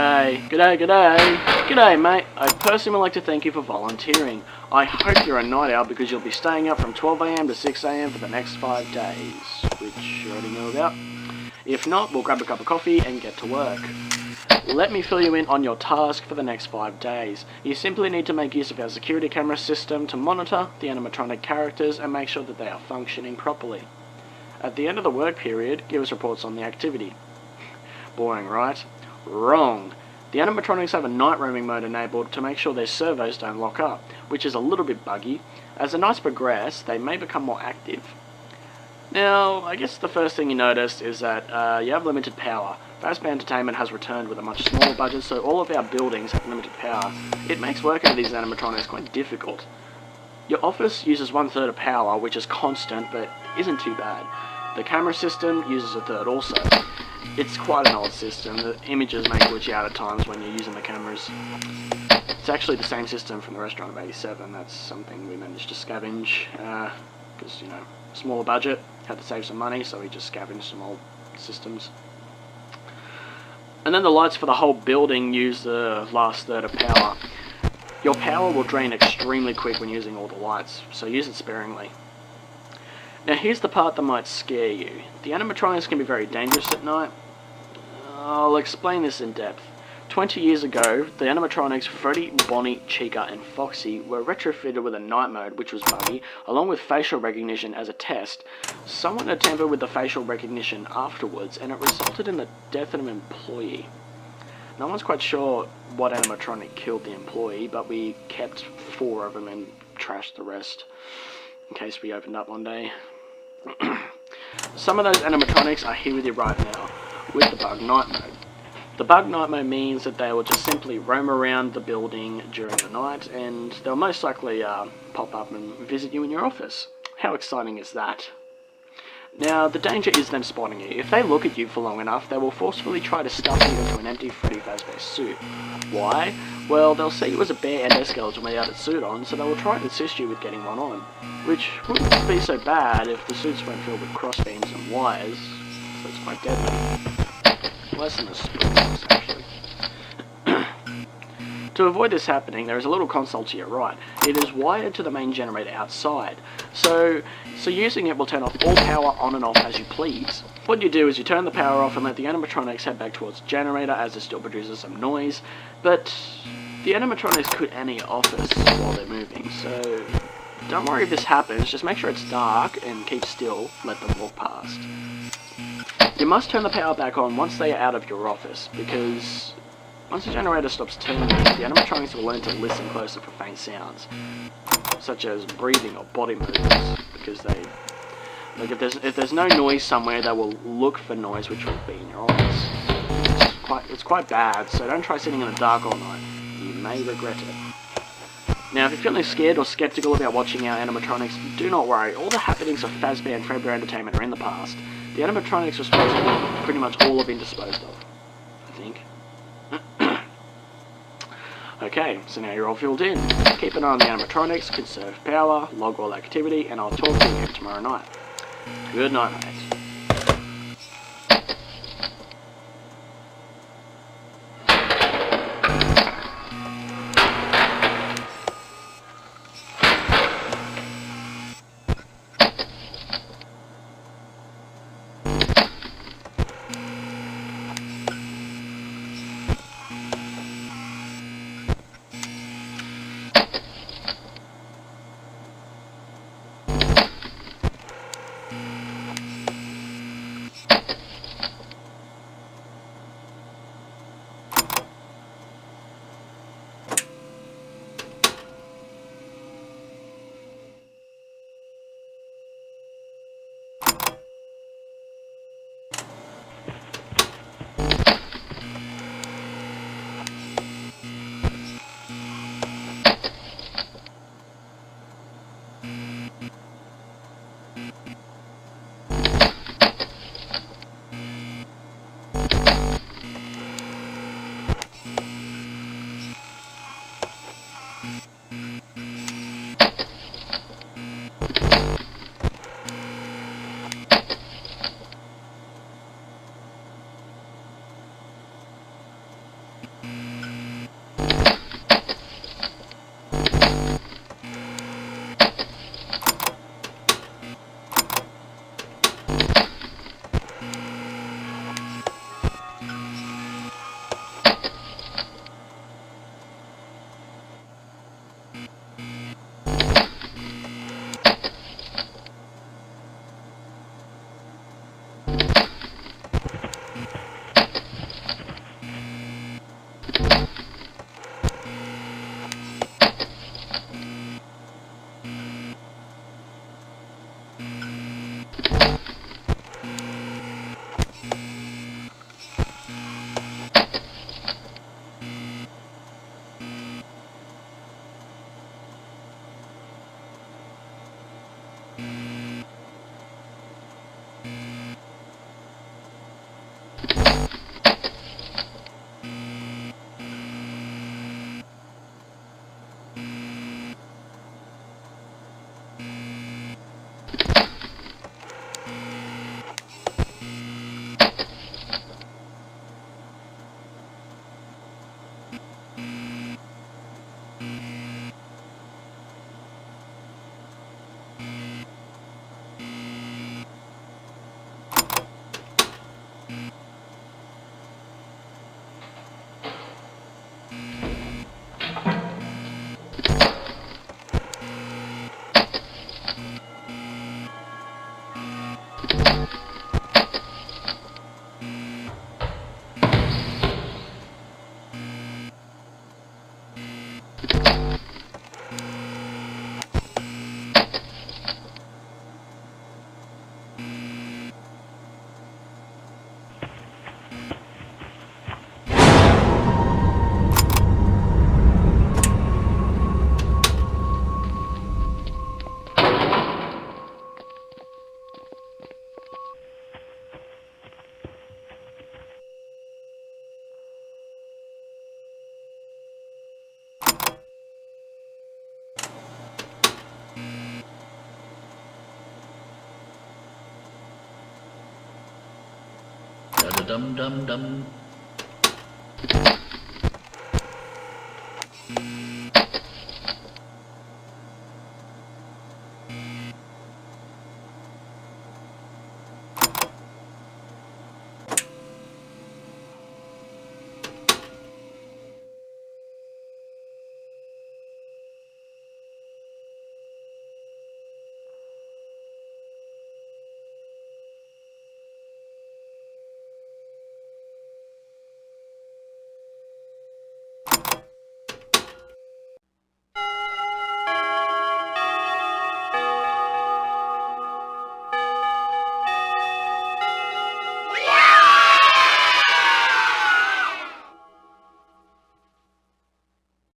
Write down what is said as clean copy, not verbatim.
G'day, mate. I personally would like to thank you for volunteering. I hope you're a night owl because you'll be staying up from 12 AM to 6 AM for the next 5 days, which you already know about. If not, we'll grab a cup of coffee and get to work. Let me fill you in on your task for the next 5 days. You simply need to make use of our security camera system to monitor the animatronic characters and make sure that they are functioning properly. At the end of the work period, give us reports on the activity. Boring, right? Wrong. The animatronics have a night roaming mode enabled to make sure their servos don't lock up, which is a little bit buggy. As the nights progress, they may become more active. Now, I guess the first thing you notice is that you have limited power. Fazbear Entertainment has returned with a much smaller budget, so all of our buildings have limited power. It makes working with these animatronics quite difficult. Your office uses 1/3 of power, which is constant, but isn't too bad. The camera system uses 1/3 also. It's quite an old system. The images may glitch out at times when you're using the cameras. It's actually the same system from the restaurant of '87. That's something we managed to scavenge, because, you know, smaller budget, had to save some money, so we just scavenged some old systems. And then the lights for the whole building use the last third of power. Your power will drain extremely quick when using all the lights, so use it sparingly. Now here's the part that might scare you. The animatronics can be very dangerous at night. I'll explain this in depth. 20 years ago, the animatronics Freddy, Bonnie, Chica and Foxy were retrofitted with a night mode, which was buggy, along with facial recognition as a test. Someone had tampered with the facial recognition afterwards, and it resulted in the death of an employee. No one's quite sure what animatronic killed the employee, but we kept 4 of them and trashed the rest, in case we opened up one day. Some of those animatronics are here with you right now, with the bug night mode. The bug night mode means that they will just simply roam around the building during the night, and they'll most likely pop up and visit you in your office. How exciting is that? Now, the danger is them spotting you. If they look at you for long enough, they will forcefully try to stuff you into an empty Freddy Fazbear suit. Why? Well, they'll see you as a bare endoskeleton without its suit on, so they will try to assist you with getting one on. Which wouldn't be so bad if the suits weren't filled with crossbeams and wires, so it's quite deadly. Less than the spoons, actually. To avoid this happening, there is a little console to your right. It is wired to the main generator outside, so using it will turn off all power on and off as you please. What you do is you turn the power off and let the animatronics head back towards the generator as it still produces some noise, but the animatronics could enter your office while they're moving, so don't worry if this happens, just make sure it's dark and keep still, let them walk past. You must turn the power back on once they are out of your office, because once the generator stops turning, the animatronics will learn to listen closer for faint sounds, such as breathing or body movements, because if there's no noise somewhere, they will look for noise which will be in your office. It's quite bad, so don't try sitting in the dark all night. You may regret it. Now, if you're feeling scared or skeptical about watching our animatronics, do not worry. All the happenings of Fazbear and Fredbear Entertainment are in the past. The animatronics responsible pretty much all have been disposed of, I think. Okay, so now you're all filled in. Keep an eye on the animatronics, conserve power, log all activity, and I'll talk to you again tomorrow night. Good night, mates. Dum dum dum.